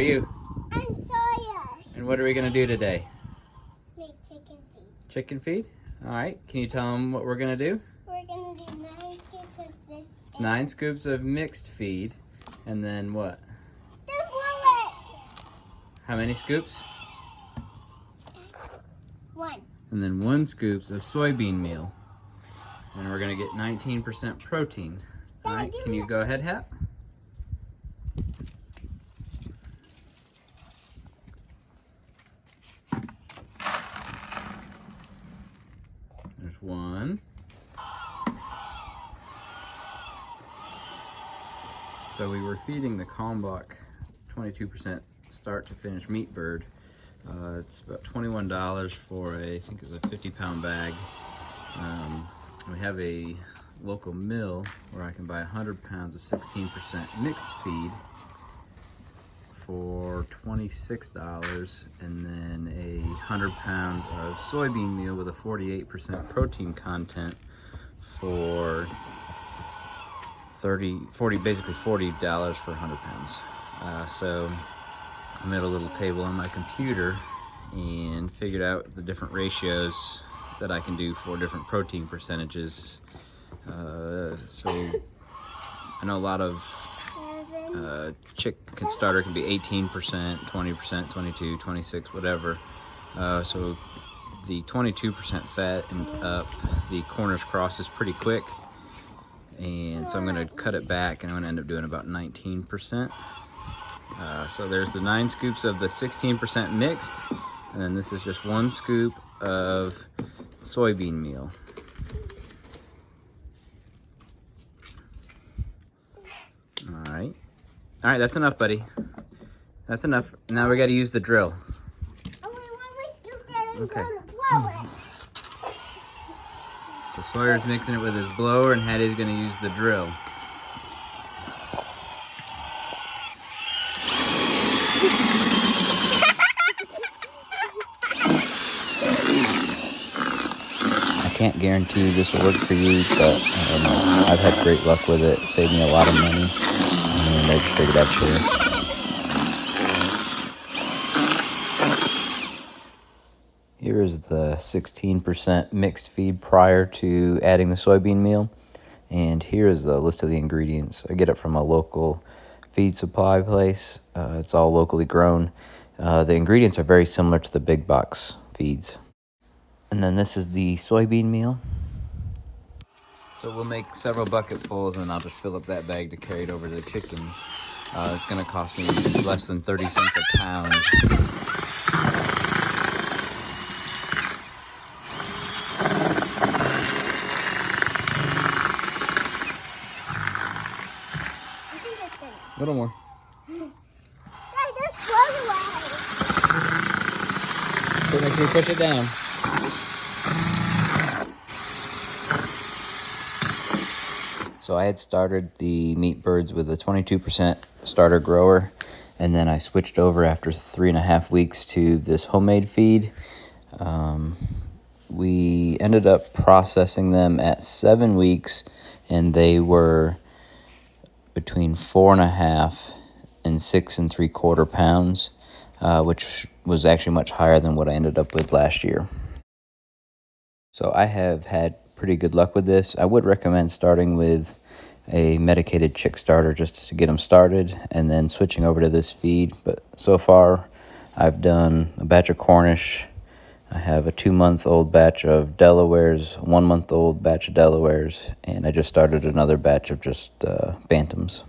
you? I'm Sawyer. And what are we going to do today? Make chicken feed. Chicken feed? All right. Can you tell them what we're going to do? We're going to do 9 scoops of this. 9 scoops of mixed feed. And then what? Then blow it. How many scoops? 1. And then 1 scoops of soybean meal. And we're going to get 19% protein. All right. Can you go ahead, Hap? There's 1. So we were feeding the Kalmbach 22% start to finish meat bird. It's about $21 for I think it's a 50-pound bag. We have a local mill where I can buy 100 pounds of 16% mixed feed for $26, and then 100 pounds of soybean meal with a 48% protein content for basically $40 for 100 pounds. So I made a little table on my computer and figured out the different ratios that I can do for different protein percentages. So I know a lot of chicken starter can be 18%, 20%, 22, 26, whatever. So the 22% fat and up, the corners crosses pretty quick. And so I'm going to cut it back, and I'm going to end up doing about 19%. So there's the 9 scoops of the 16% mixed, and then this is just 1 scoop of soybean meal. All right, that's enough, buddy. That's enough. Now we got to use the drill. Oh, wait, when we scoop that, I'm Okay. going to blow it. So Sawyer's mixing it with his blower, and Hattie's going to use the drill. I can't guarantee this will work for you, but I've had great luck with it. It saved me a lot of money, and I just figured I'd share. Here is the 16% mixed feed prior to adding the soybean meal. And here is the list of the ingredients. I get it from a local feed supply place. It's all locally grown. The ingredients are very similar to the big box feeds. And then this is the soybean meal. So we'll make several bucketfuls, and I'll just fill up that bag to carry it over to the chickens. It's going to cost me less than 30 cents a pound. A little more. Right, just blow away. So make sure you push it down. So I had started the meat birds with a 22% starter grower, and then I switched over after 3.5 weeks to this homemade feed. We ended up processing them at 7 weeks, and they were between 4.5 and 6 3/4 pounds, which was actually much higher than what I ended up with last year. So I have had pretty good luck with this. I would recommend starting with a medicated chick starter just to get them started, and then switching over to this feed. But so far I've done a batch of Cornish. I have a 2-month-old batch of Delawares, 1-month-old batch of Delawares, and I just started another batch of just Bantams.